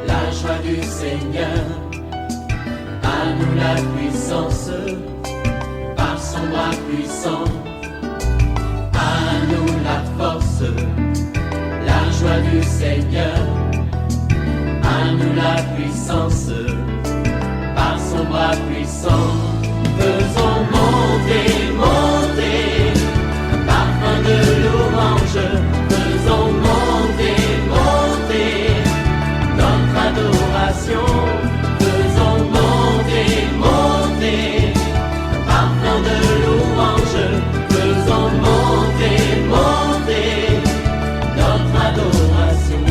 la joie du Seigneur. À nous la puissance, par son bras puissant. À nous la force, la joie du Seigneur. À nous la puissance, par son bras puissant. Faisons monter, monter, un parfum de louange. Faisons monter, monter, notre adoration. Faisons monter, monter, un parfum de louange. Faisons monter, monter, notre adoration.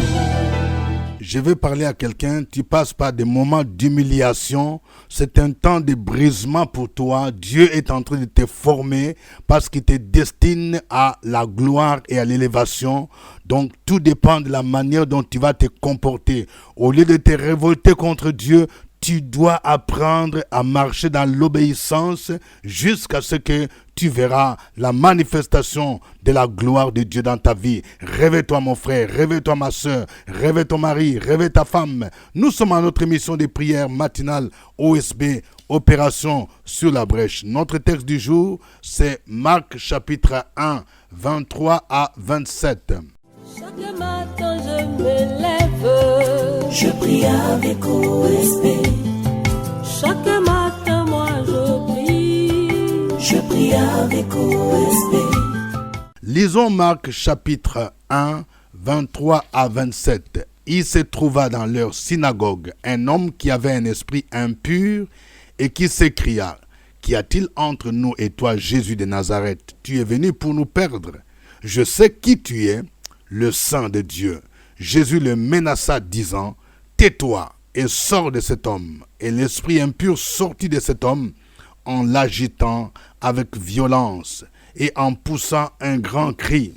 Je veux parler à quelqu'un, tu passes par des moments d'humiliation, c'est un temps de brisement pour toi. Dieu est en train de te former parce qu'il te destine à la gloire et à l'élévation. Donc tout dépend de la manière dont tu vas te comporter. Au lieu de te révolter contre Dieu, tu dois apprendre à marcher dans l'obéissance jusqu'à ce que tu verras la manifestation de la gloire de Dieu dans ta vie. Réveille-toi mon frère, réveille-toi ma soeur, réveille ton mari, réveille ta femme. Nous sommes à notre émission de prière matinale OSB, Opération sur la brèche. Notre texte du jour, c'est Marc chapitre 1, 23 à 27. Chaque matin je me lève, je prie avec OSB. Chaque matin moi je prie avec OSB. Lisons Marc chapitre 1, 23 à 27. Il se trouva dans leur synagogue un homme qui avait un esprit impur et qui s'écria: Qu'y a-t-il entre nous et toi, Jésus de Nazareth? Tu es venu pour nous perdre. Je sais qui tu es, le Saint de Dieu. Jésus le menaça, disant: Tais-toi et sors de cet homme. Et l'esprit impur sortit de cet homme en l'agitant avec violence et en poussant un grand cri.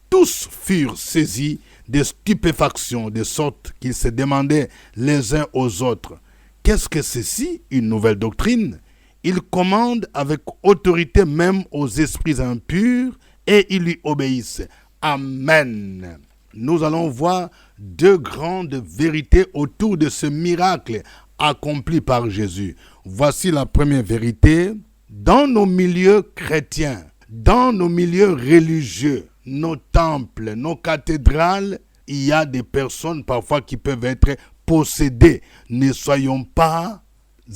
Tous furent saisis de stupéfaction, de sorte qu'ils se demandaient les uns aux autres: Qu'est-ce que ceci, une nouvelle doctrine? Il commande avec autorité même aux esprits impurs et ils lui obéissent. Amen. Nous allons voir deux grandes vérités autour de ce miracle accompli par Jésus. Voici la première vérité. Dans nos milieux chrétiens, dans nos milieux religieux, nos temples, nos cathédrales, il y a des personnes parfois qui peuvent être possédées. Ne soyons pas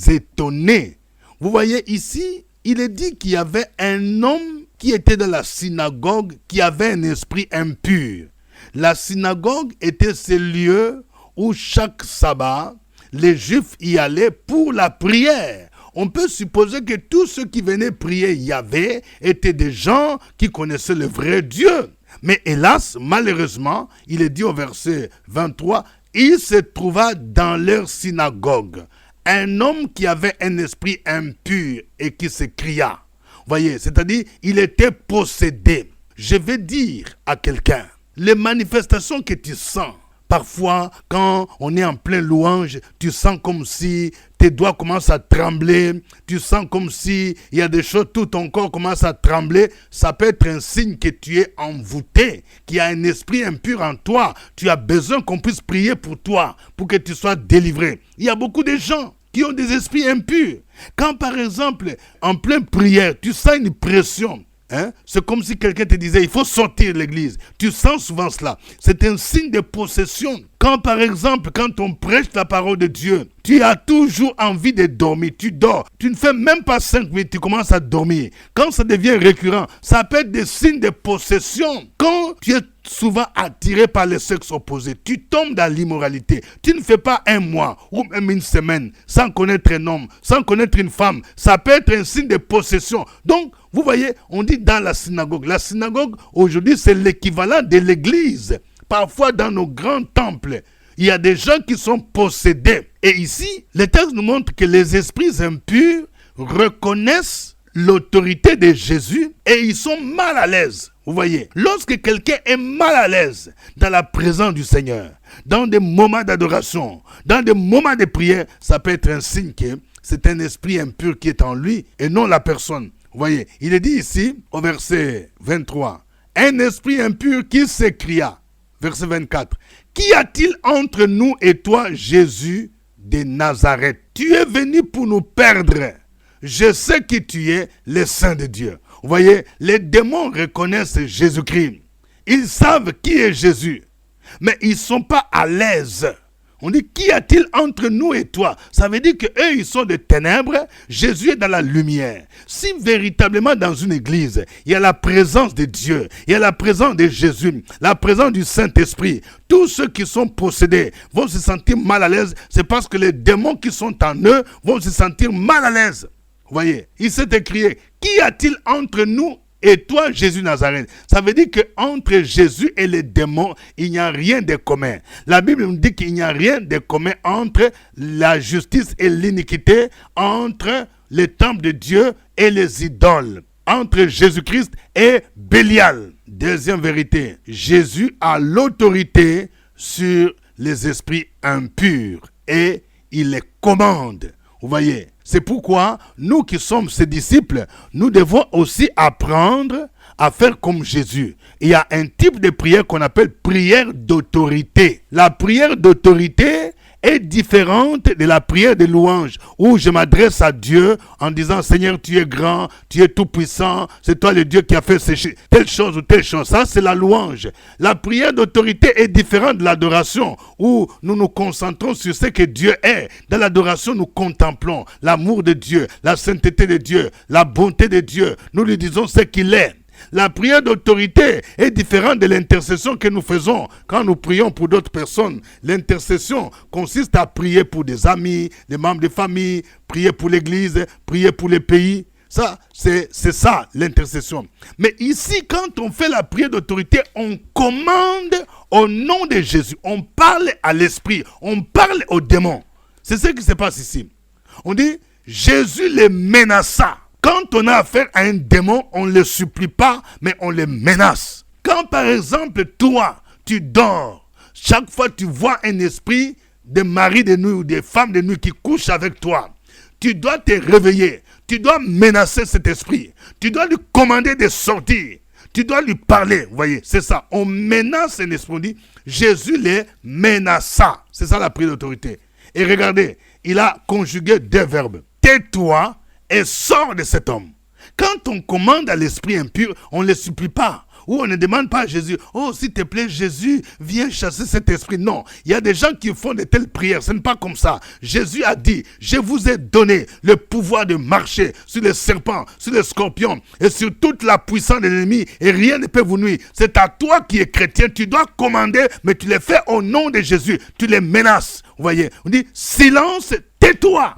étonnés. Vous voyez ici, il est dit qu'il y avait un homme qui était dans la synagogue, qui avait un esprit impur. La synagogue était ce lieu où chaque sabbat, les Juifs y allaient pour la prière. On peut supposer que tous ceux qui venaient prier Yahvé étaient des gens qui connaissaient le vrai Dieu. Mais hélas, malheureusement, il est dit au verset 23, il se trouva dans leur synagogue un homme qui avait un esprit impur et qui s'écria. Voyez, c'est-à-dire, il était possédé. Je vais dire à quelqu'un, les manifestations que tu sens, parfois, quand on est en plein louange, tu sens comme si tes doigts commencent à trembler, tu sens comme si il y a des choses, tout ton corps commence à trembler. Ça peut être un signe que tu es envoûté, qu'il y a un esprit impur en toi. Tu as besoin qu'on puisse prier pour toi, pour que tu sois délivré. Il y a beaucoup de gens qui ont des esprits impurs. Quand par exemple, en pleine prière, tu sens une pression, c'est comme si quelqu'un te disait, il faut sortir de l'église. Tu sens souvent cela. C'est un signe de possession. Quand par exemple, quand on prêche la parole de Dieu, tu as toujours envie de dormir. Tu dors. Tu ne fais même pas 5 minutes, tu commences à dormir. Quand ça devient récurrent, ça peut être des signes de possession. Quand tu es souvent attiré par le sexe opposé, tu tombes dans l'immoralité. Tu ne fais pas un mois ou même une semaine sans connaître un homme, sans connaître une femme. Ça peut être un signe de possession. Donc, vous voyez, on dit dans la synagogue. La synagogue, aujourd'hui, c'est l'équivalent de l'église. Parfois, dans nos grands temples, il y a des gens qui sont possédés. Et ici, le texte nous montre que les esprits impurs reconnaissent l'autorité de Jésus et ils sont mal à l'aise. Vous voyez, lorsque quelqu'un est mal à l'aise dans la présence du Seigneur, dans des moments d'adoration, dans des moments de prière, ça peut être un signe que c'est un esprit impur qui est en lui et non la personne. Vous voyez, il est dit ici, au verset 23, un esprit impur qui s'écria. verset 24. Qu'y a-t-il entre nous et toi, Jésus de Nazareth? Tu es venu pour nous perdre. Je sais que tu es le Saint de Dieu. Vous voyez, les démons reconnaissent Jésus-Christ. Ils savent qui est Jésus, mais ils ne sont pas à l'aise. On dit, qu'y a-t-il entre nous et toi? Ça veut dire qu'eux, ils sont des ténèbres, Jésus est dans la lumière. Si véritablement dans une église, il y a la présence de Dieu, il y a la présence de Jésus, la présence du Saint-Esprit, tous ceux qui sont possédés vont se sentir mal à l'aise. C'est parce que les démons qui sont en eux vont se sentir mal à l'aise. Vous voyez, il s'est écrit, qu'y a-t-il entre nous et toi, Jésus Nazareth? Ça veut dire qu'entre Jésus et les démons, il n'y a rien de commun. La Bible nous dit qu'il n'y a rien de commun entre la justice et l'iniquité, entre les temples de Dieu et les idoles, entre Jésus-Christ et Bélial. Deuxième vérité, Jésus a l'autorité sur les esprits impurs et il les commande. Vous voyez, c'est pourquoi nous qui sommes ses disciples, nous devons aussi apprendre à faire comme Jésus. Il y a un type de prière qu'on appelle prière d'autorité. La prière d'autorité est différente de la prière de louange où je m'adresse à Dieu en disant Seigneur, tu es grand, tu es tout puissant, c'est toi le Dieu qui a fait telle chose ou telle chose. Ça, c'est la louange. La prière d'autorité est différente de l'adoration où nous nous concentrons sur ce que Dieu est. Dans l'adoration, nous contemplons l'amour de Dieu, la sainteté de Dieu, la bonté de Dieu. Nous lui disons ce qu'il est. La prière d'autorité est différente de l'intercession que nous faisons quand nous prions pour d'autres personnes. L'intercession consiste à prier pour des amis, des membres de famille, prier pour l'église, prier pour les pays. Ça, c'est ça l'intercession. Mais ici, quand on fait la prière d'autorité, on commande au nom de Jésus. On parle à l'esprit, on parle aux démons. C'est ce qui se passe ici. On dit, Jésus les menaça. Quand on a affaire à un démon, on ne le supplie pas, mais on le menace. Quand par exemple, toi, tu dors, chaque fois que tu vois un esprit de mari de nuit ou de femme de nuit qui couche avec toi, tu dois te réveiller, tu dois menacer cet esprit, tu dois lui commander de sortir, tu dois lui parler, vous voyez, c'est ça. On menace un esprit, on dit, Jésus les menaça. C'est ça la prière d'autorité. Et regardez, il a conjugué deux verbes. Tais-toi et sors de cet homme. Quand on commande à l'esprit impur, on ne le supplie pas. Ou on ne demande pas à Jésus, oh s'il te plaît Jésus, viens chasser cet esprit. Non, il y a des gens qui font de telles prières, ce n'est pas comme ça. Jésus a dit, je vous ai donné le pouvoir de marcher sur les serpents, sur les scorpions et sur toute la puissance de l'ennemi et rien ne peut vous nuire. C'est à toi qui es chrétien, tu dois commander, mais tu le fais au nom de Jésus, tu les menaces. Vous voyez, on dit, silence, tais-toi.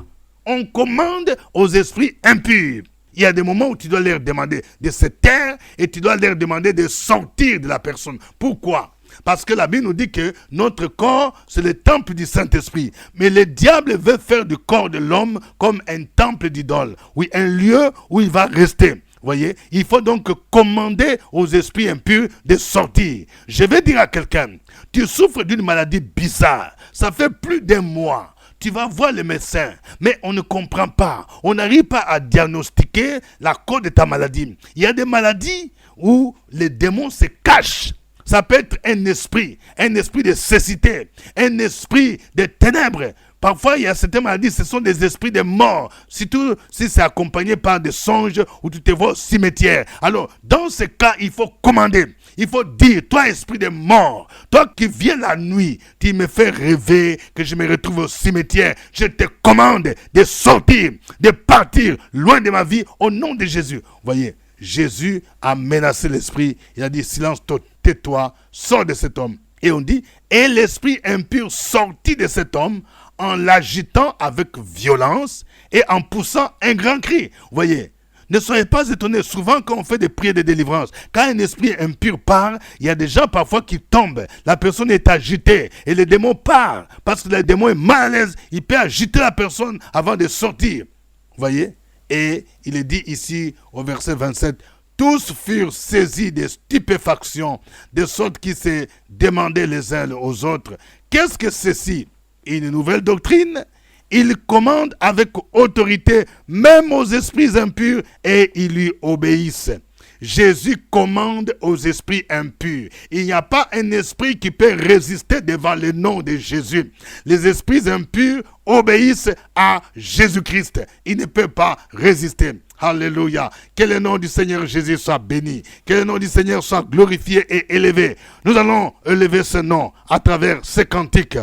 On commande aux esprits impurs. Il y a des moments où tu dois leur demander de se taire et tu dois leur demander de sortir de la personne. Pourquoi? Parce que la Bible nous dit que notre corps, c'est le temple du Saint-Esprit. Mais le diable veut faire du corps de l'homme comme un temple d'idole. Oui, un lieu où il va rester. Vous voyez, il faut donc commander aux esprits impurs de sortir. Je vais dire à quelqu'un, tu souffres d'une maladie bizarre. Ça fait plus d'un mois. Tu vas voir le médecin, mais on ne comprend pas. On n'arrive pas à diagnostiquer la cause de ta maladie. Il y a des maladies où les démons se cachent. Ça peut être un esprit de cécité, un esprit de ténèbres. Parfois, il y a certaines maladies, ce sont des esprits de mort. Surtout si c'est accompagné par des songes ou tu te vois au cimetière. Alors, dans ce cas, il faut commander. Il faut dire, toi esprit de mort, toi qui viens la nuit, tu me fais rêver que je me retrouve au cimetière. Je te commande de sortir, de partir loin de ma vie au nom de Jésus. Vous voyez, Jésus a menacé l'esprit. Il a dit, silence, tais-toi, sors de cet homme. Et on dit, et l'esprit impur sortit de cet homme en l'agitant avec violence et en poussant un grand cri. Vous voyez, ne soyez pas étonnés. Souvent, quand on fait des prières de délivrance, quand un esprit impur part, il y a des gens parfois qui tombent. La personne est agitée et le démon part. Parce que le démon est mal à l'aise. Il peut agiter la personne avant de sortir. Vous voyez? Et il est dit ici au verset 27, tous furent saisis de stupéfaction, de sorte qu'ils se demandaient les uns aux autres, qu'est-ce que ceci? Une nouvelle doctrine? Il commande avec autorité même aux esprits impurs et ils lui obéissent. Jésus commande aux esprits impurs. Il n'y a pas un esprit qui peut résister devant le nom de Jésus. Les esprits impurs obéissent à Jésus-Christ. Ils ne peuvent pas résister. Alléluia. Que le nom du Seigneur Jésus soit béni. Que le nom du Seigneur soit glorifié et élevé. Nous allons élever ce nom à travers ces cantiques.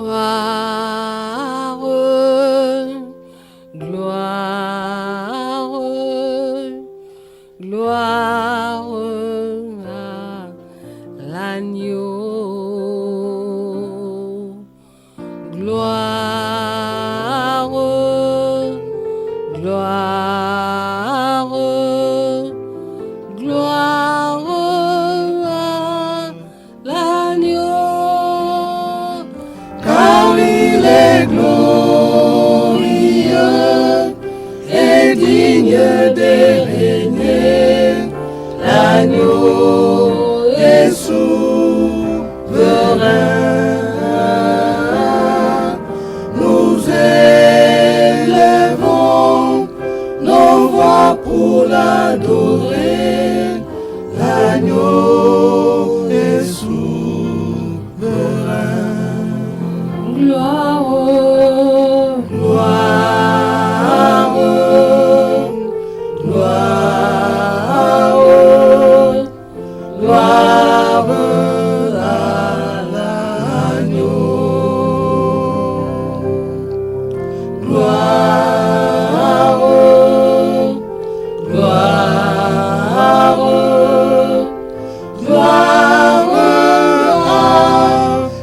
Gloire, gloire, gloire à l'agneau. Gloire, gloire, gloire à l'agneau. Car il est glorieux et digne de régner. L'agneau est souverain. Nous élevons nos voix pour l'adorer. L'agneau est souverain. Gloire, gloire, gloire, gloire à l'agneau. Gloire, gloire, gloire à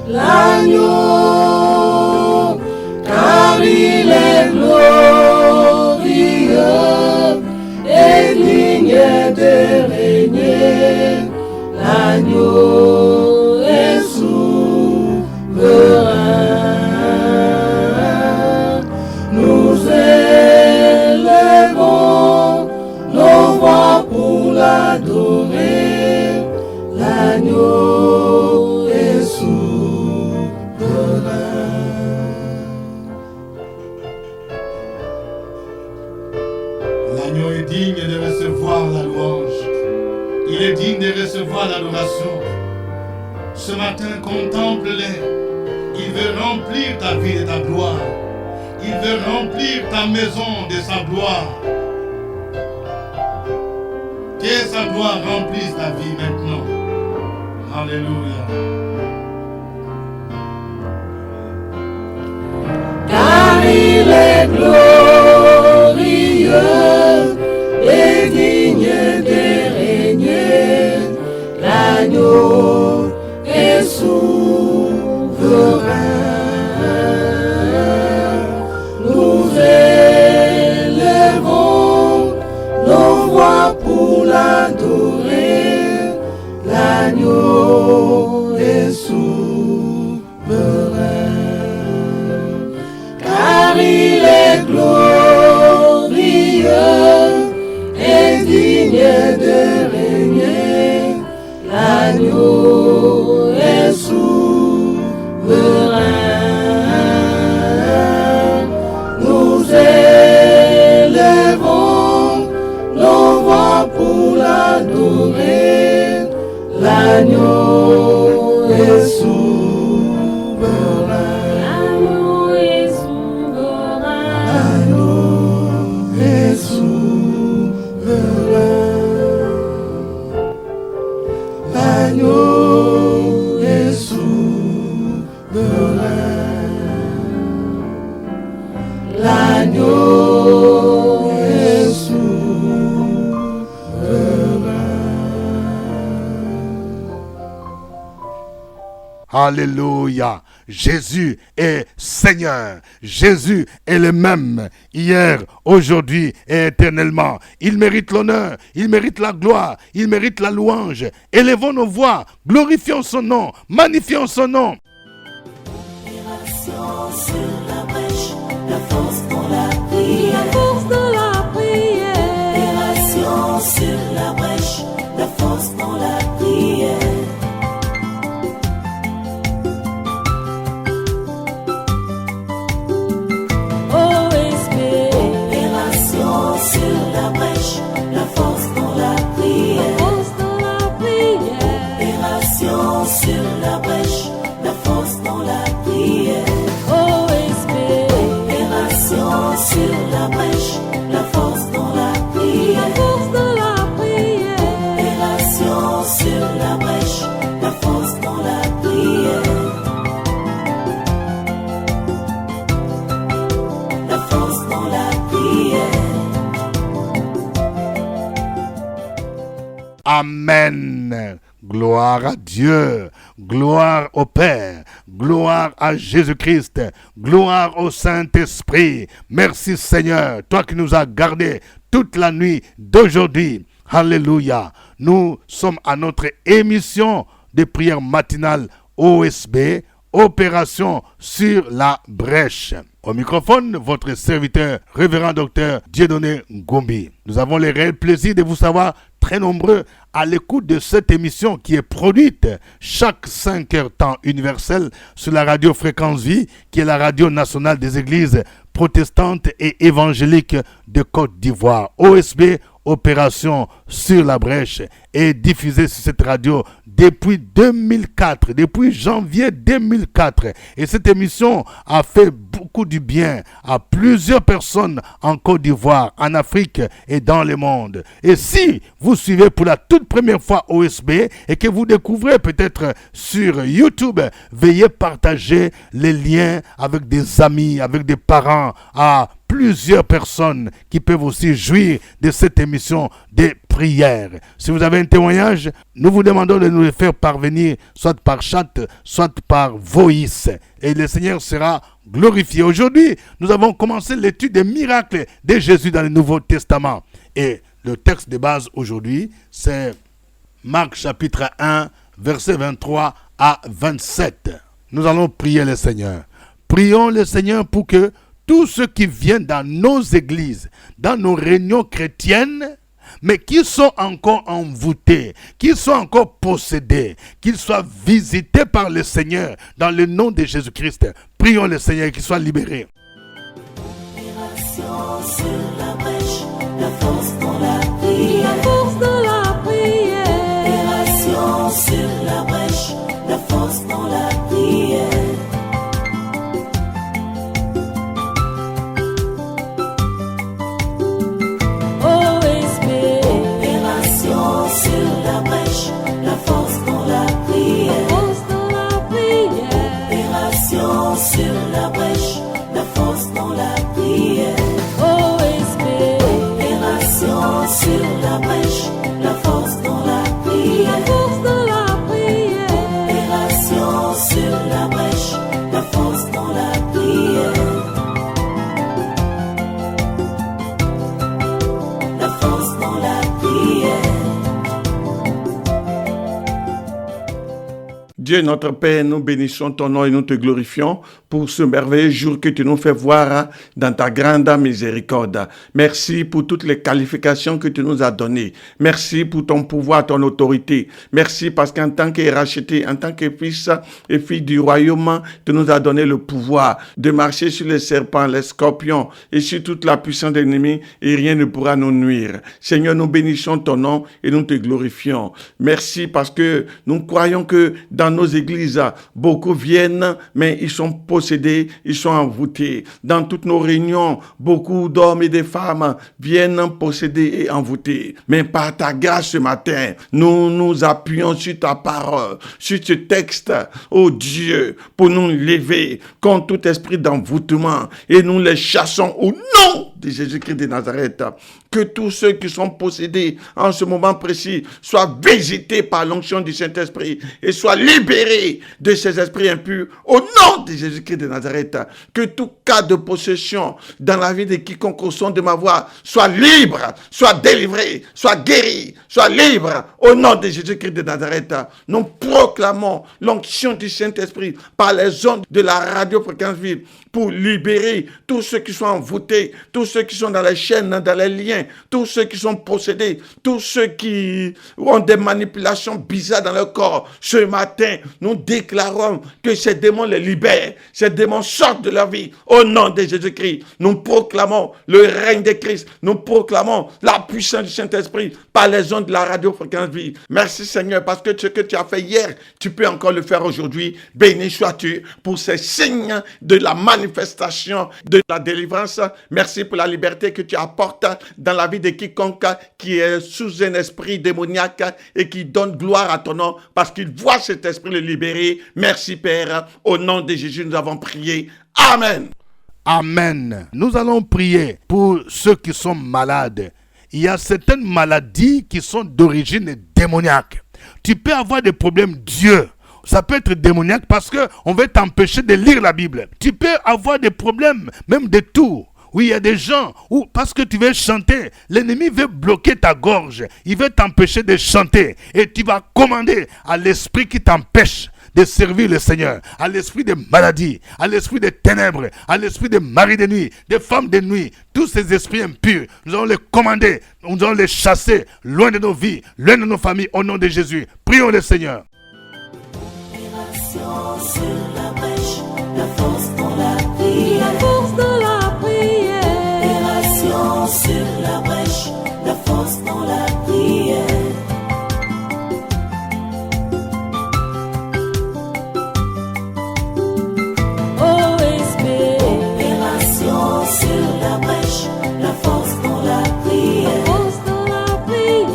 l'agneau. Car il est glorieux et digne de régner. L'agneau est souverain. Nous élevons nos voix pour l'adorer. L'agneau est souverain. L'agneau est digne de recevoir la louange. Il est digne de recevoir l'adoration. Ce matin, contemple-les. Il veut remplir ta vie de ta gloire. Il veut remplir ta maison de sa gloire. Que sa gloire remplisse ta vie maintenant. Alléluia. Car il est glorieux et digne de régner. L'agneau est souverain. Nous élevons nos voix pour l'adorer. L'agneau est souverain. Car il est glorieux et digne de régner. L'agneau est souverain. Nous élevons nos voix pour l'adorer. L'agneau est souverain. L'agneau est souverain. L'agneau est souverain. L'agneau est souverain. L'agneau est souverain. Alléluia. Jésus est Seigneur. Jésus est le même hier, aujourd'hui et éternellement. Il mérite l'honneur, il mérite la gloire, il mérite la louange. Élevons nos voix, glorifions son nom, magnifions son nom. Opération sur la brèche, la force dans la prière. La force dans la prière. force dans la prière. OSB, Opération sur la brèche, la force dans la prière. force dans la prière. Opération sur la brèche, la force dans la prière. OSB, Opération sur la brèche, la force dans la prière. force dans la prière. Opération sur la brèche, la force dans la prière. La force dans la prière. Amen. Gloire à Dieu, gloire au Père, gloire à Jésus-Christ, gloire au Saint-Esprit. Merci Seigneur, toi qui nous as gardés toute la nuit d'aujourd'hui. Alléluia. Nous sommes à notre émission de prière matinale OSB, Opération sur la brèche. Au microphone, votre serviteur, révérend docteur Dieudonné Ngombi. Nous avons le réel plaisir de vous savoir très nombreux à l'écoute de cette émission qui est produite chaque 5 heures temps universel sur la radio Fréquence Vie, qui est la radio nationale des églises protestantes et évangéliques de Côte d'Ivoire. OSB, Opération sur la brèche, est diffusée sur cette radio depuis 2004, depuis janvier 2004. Et cette émission a fait beaucoup du bien à plusieurs personnes en Côte d'Ivoire, en Afrique et dans le monde. Et si vous suivez pour la toute première fois OSB et que vous découvrez peut-être sur YouTube, veuillez partager les liens avec des amis, avec des parents, à plusieurs personnes qui peuvent aussi jouir de cette émission des prières. Si vous avez un témoignage, nous vous demandons de nous le faire parvenir soit par chat, soit par voice. Et le Seigneur sera glorifié. Aujourd'hui, nous avons commencé l'étude des miracles de Jésus dans le Nouveau Testament. Et le texte de base aujourd'hui, c'est Marc chapitre 1, versets 23 à 27. Nous allons prier le Seigneur. Prions le Seigneur pour que tous ceux qui viennent dans nos églises, dans nos réunions chrétiennes, mais qui sont encore envoûtés, qui sont encore possédés, qu'ils soient visités par le Seigneur dans le nom de Jésus-Christ. Prions le Seigneur qu'ils soient libérés. Opération sur la brèche, la force dans la prière. force dans la prière. Opération sur la brèche, la force dans la prière. OSB, Opération sur la brèche, la force dans la prière. force dans la prière. Opération sur la brèche, la force dans la prière. OSB, Opération sur la brèche, la force dans la prière. force dans la prière. Opération sur la brèche, la force dans la prière. La force dans la prière. Dieu notre Père, nous bénissons ton nom et nous te glorifions pour ce merveilleux jour que tu nous fais voir dans ta grande miséricorde. Merci pour toutes les qualifications que tu nous as données. Merci pour ton pouvoir, ton autorité. Merci parce qu'en tant que racheté, en tant que fils et fille du royaume, tu nous as donné le pouvoir de marcher sur les serpents, les scorpions et sur toute la puissance de l'ennemi et rien ne pourra nous nuire. Seigneur, nous bénissons ton nom et nous te glorifions. Merci parce que nous croyons que dans nos églises, beaucoup viennent, mais ils sont possédés, ils sont envoûtés. Dans toutes nos réunions, beaucoup d'hommes et de femmes viennent possédés et envoûtés. Mais par ta grâce ce matin, nous nous appuyons sur ta parole, sur ce texte, oh Dieu, pour nous lever contre tout esprit d'envoûtement et nous les chassons au nom de Jésus-Christ de Nazareth. Que tous ceux qui sont possédés en ce moment précis soient visités par l'onction du Saint-Esprit et soient libérés de ces esprits impurs au nom de Jésus-Christ de Nazareth. Que tout cas de possession dans la vie de quiconque au son de ma voix soit libre, soit délivré, soit guéri, soit libre au nom de Jésus-Christ de Nazareth. Nous proclamons l'onction du Saint-Esprit par les ondes de la radio Fréquence Vie pour libérer tous ceux qui sont envoûtés, tous ceux qui sont dans les chaînes, dans les liens, tous ceux qui sont possédés, tous ceux qui ont des manipulations bizarres dans leur corps, ce matin, nous déclarons que ces démons les libèrent, ces démons sortent de leur vie. Au nom de Jésus-Christ, nous proclamons le règne de Christ, nous proclamons la puissance du Saint-Esprit par les ondes de la radio-fréquence vie. Merci Seigneur, parce que ce que tu as fait hier, tu peux encore le faire aujourd'hui. Béni sois-tu pour ces signes de la manifestation de la délivrance. Merci pour la liberté que tu apportes dans la vie de quiconque qui est sous un esprit démoniaque et qui donne gloire à ton nom parce qu'il voit cet esprit le libérer. Merci Père, au nom de Jésus nous avons prié. Amen. Amen. Nous allons prier pour ceux qui sont malades. Il y a certaines maladies qui sont d'origine démoniaque. Tu peux avoir des problèmes Dieu. Ça peut être démoniaque parce qu'on veut t'empêcher de lire la Bible. Tu peux avoir des problèmes, même des tours. Oui, il y a des gens où, parce que tu veux chanter, l'ennemi veut bloquer ta gorge. Il veut t'empêcher de chanter. Et tu vas commander à l'esprit qui t'empêche de servir le Seigneur, à l'esprit des maladies, à l'esprit des ténèbres, à l'esprit des maris de nuit, des femmes de nuit, tous ces esprits impurs, nous allons les commander, nous allons les chasser loin de nos vies, loin de nos familles, au nom de Jésus. Prions le Seigneur. Opération sur la brèche, la force dans la prière. La force dans la prière. Opération sur la brèche, la force dans la prière. Opération sur la brèche, la force dans la prière. Force dans la prière.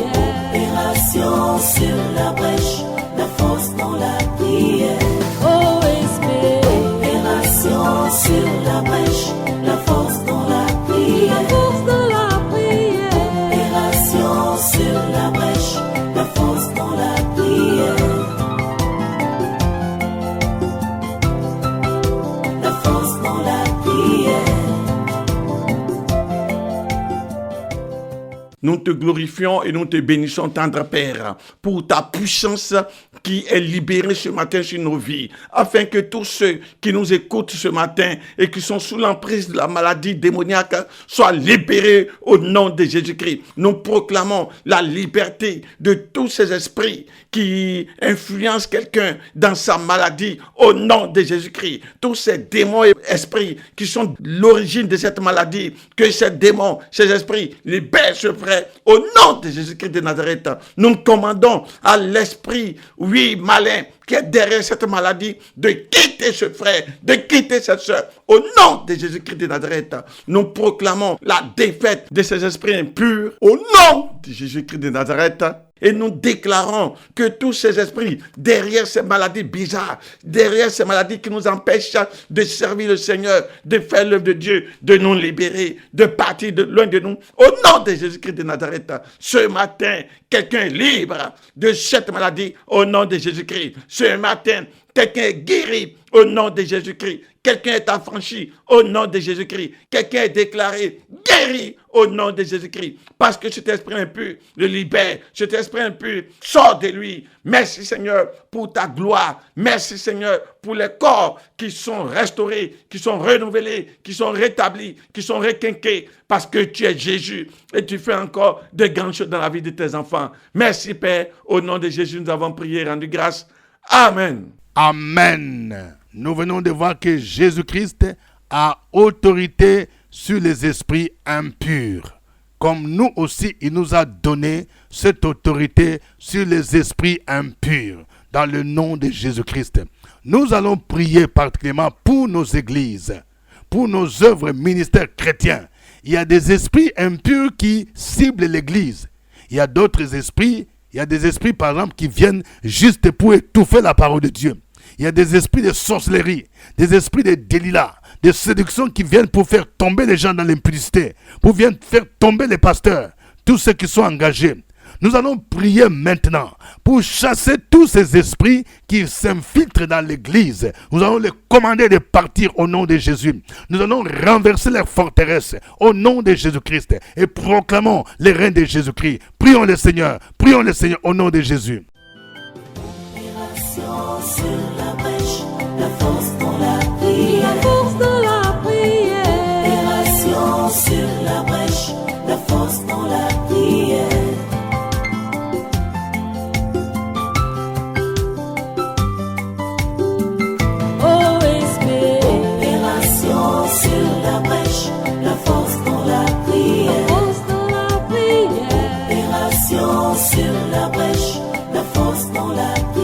Opération sur la brèche, la force dans la prière. OSP. Opération sur la brèche, la force dans la La prière. force dans la prière. Opération sur la brèche, la force dans la prière. La force dans la prière. Nous te glorifions et nous te bénissons, tendre Père, pour ta puissance qui est libérée ce matin sur nos vies, afin que tous ceux qui nous écoutent ce matin et qui sont sous l'emprise de la maladie démoniaque soient libérés au nom de Jésus-Christ. Nous proclamons la liberté de tous ces esprits qui influencent quelqu'un dans sa maladie au nom de Jésus-Christ. Tous ces démons et esprits qui sont l'origine de cette maladie, que ces démons, ces esprits libèrent ce frère au nom de Jésus-Christ de Nazareth. Nous commandons à l'esprit, oui, malin, qui est derrière cette maladie, de quitter ce frère, de quitter cette soeur, au nom de Jésus-Christ de Nazareth. Nous proclamons la défaite de ces esprits impurs, au nom de Jésus-Christ de Nazareth. Et nous déclarons que tous ces esprits, derrière ces maladies bizarres, derrière ces maladies qui nous empêchent de servir le Seigneur, de faire l'œuvre de Dieu, de nous libérer, de partir de loin de nous, au nom de Jésus-Christ de Nazareth, ce matin, quelqu'un est libre de cette maladie, au nom de Jésus-Christ. Ce matin, quelqu'un est guéri au nom de Jésus-Christ. Quelqu'un est affranchi au nom de Jésus-Christ. Quelqu'un est déclaré guéri au nom de Jésus-Christ. Parce que cet esprit impur le libère. Cet esprit impur sort de lui. Merci Seigneur pour ta gloire. Merci Seigneur pour les corps qui sont restaurés, qui sont renouvelés, qui sont rétablis, qui sont requinqués. Parce que tu es Jésus et tu fais encore de grandes choses dans la vie de tes enfants. Merci Père. Au nom de Jésus, nous avons prié et rendu grâce. Amen. Amen. Nous venons de voir que Jésus-Christ a autorité sur les esprits impurs. Comme nous aussi, il nous a donné cette autorité sur les esprits impurs. Dans le nom de Jésus-Christ. Nous allons prier particulièrement pour nos églises, pour nos œuvres ministères chrétiens. Il y a des esprits impurs qui ciblent l'église. Il y a d'autres esprits. Il y a des esprits, par exemple, qui viennent juste pour étouffer la parole de Dieu. Il y a des esprits de sorcellerie, des esprits de délilat, de séduction qui viennent pour faire tomber les gens dans l'impudicité, pour faire tomber les pasteurs, tous ceux qui sont engagés. Nous allons prier maintenant pour chasser tous ces esprits qui s'infiltrent dans l'église. Nous allons les commander de partir au nom de Jésus. Nous allons renverser leurs forteresses au nom de Jésus-Christ et proclamons les règnes de Jésus-Christ. Prions le Seigneur au nom de Jésus. Opération sur la brèche, la force dans la prière. La force dans la prière. Opération sur la brèche, la force dans la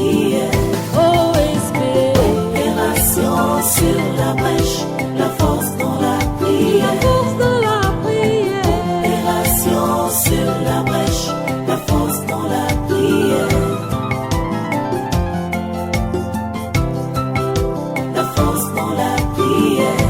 prière. OSB, Opération sur la brèche, la force dans la la prière. force de la prière. Opération sur la brèche, la force dans la prière. La force dans la prière.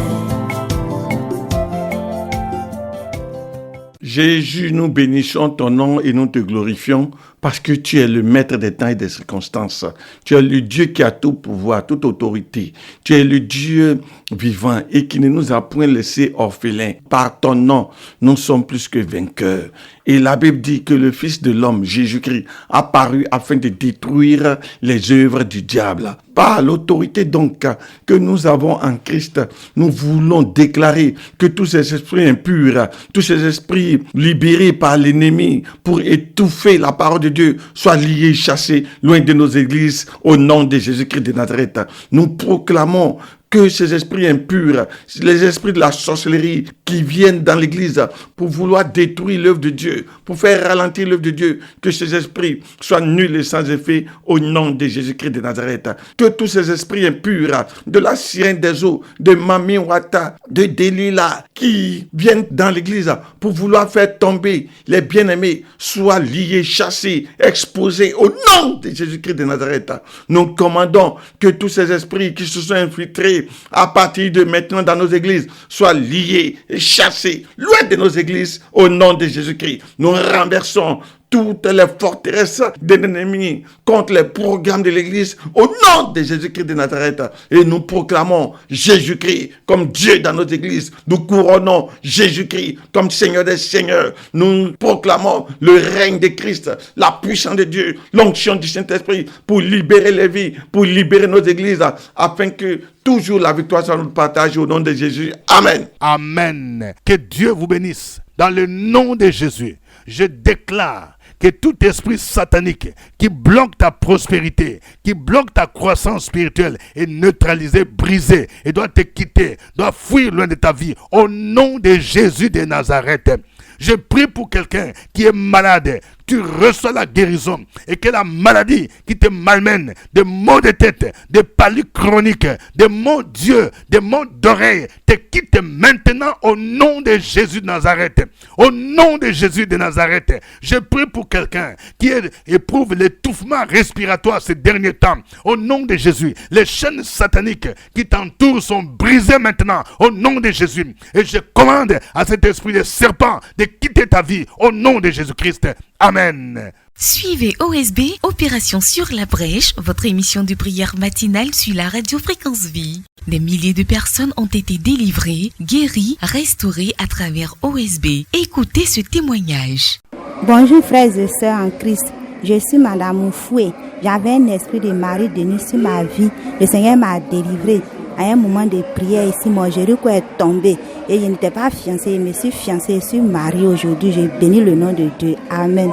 Jésus, nous bénissons ton nom et nous te glorifions parce que tu es le maître des temps et des circonstances. Tu es le Dieu qui a tout pouvoir, toute autorité. Tu es le Dieu vivant et qui ne nous a point laissé orphelins. Par ton nom, nous sommes plus que vainqueurs. Et la Bible dit que le Fils de l'homme, Jésus-Christ, a paru afin de détruire les œuvres du diable. Par l'autorité donc que nous avons en Christ, nous voulons déclarer que tous ces esprits impurs, tous ces esprits libérés par l'ennemi pour étouffer la parole de Dieu soient liés, chassés loin de nos églises au nom de Jésus-Christ de Nazareth. Nous proclamons que ces esprits impurs, les esprits de la sorcellerie qui viennent dans l'église pour vouloir détruire l'œuvre de Dieu, pour faire ralentir l'œuvre de Dieu, que ces esprits soient nuls et sans effet au nom de Jésus-Christ de Nazareth. Que tous ces esprits impurs de la sirène des eaux, de Mami Wata, de Delilah, qui viennent dans l'église pour vouloir faire tomber les bien-aimés, soient liés, chassés, exposés au nom de Jésus-Christ de Nazareth. Nous commandons que tous ces esprits qui se sont infiltrés à partir de maintenant dans nos églises soient liés et chassés loin de nos églises au nom de Jésus-Christ. Nous renversons toutes les forteresses de l'ennemi contre les programmes de l'église au nom de Jésus-Christ de Nazareth. Et nous proclamons Jésus-Christ comme Dieu dans nos églises. Nous couronnons Jésus-Christ comme Seigneur des Seigneurs. Nous proclamons le règne de Christ, la puissance de Dieu, l'onction du Saint-Esprit pour libérer les vies, pour libérer nos églises, afin que toujours la victoire soit notre partage au nom de Jésus. Amen. Amen. Que Dieu vous bénisse. Dans le nom de Jésus, je déclare que tout esprit satanique qui bloque ta prospérité, qui bloque ta croissance spirituelle est neutralisé, brisé et doit te quitter, doit fuir loin de ta vie. Au nom de Jésus de Nazareth, je prie pour quelqu'un qui est malade. Tu reçois la guérison et que la maladie qui te malmène, des maux de tête, des palus chroniques, des maux d'yeux, des maux d'oreilles, te quitte maintenant au nom de Jésus de Nazareth. Au nom de Jésus de Nazareth, je prie pour quelqu'un qui éprouve l'étouffement respiratoire ces derniers temps. Au nom de Jésus, les chaînes sataniques qui t'entourent sont brisées maintenant au nom de Jésus. Et je commande à cet esprit de serpent de quitter ta vie au nom de Jésus-Christ. Amen. Suivez OSB, Opération sur la brèche, votre émission de prière matinale sur la radio Fréquence Vie. Des milliers de personnes ont été délivrées, guéries, restaurées à travers OSB. Écoutez ce témoignage. Bonjour frères et sœurs en Christ, je suis Madame Moufoué. J'avais un esprit de mari venu sur ma vie. Le Seigneur m'a délivré. À un moment de prière ici, mon Jéricho est tombé et je n'étais pas fiancée. Je me suis fiancée, je suis mariée aujourd'hui. Je bénis le nom de Dieu. Amen.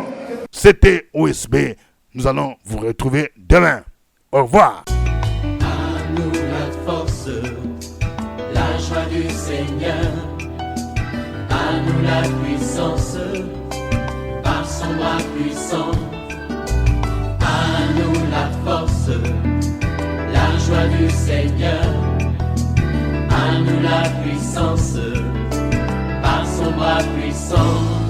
C'était OSB. Nous allons vous retrouver demain. Au revoir. À nous la force, la joie du Seigneur. À nous la puissance, par son bras puissant. À nous la force, la joie du Seigneur. À nous la puissance, par son bras puissant.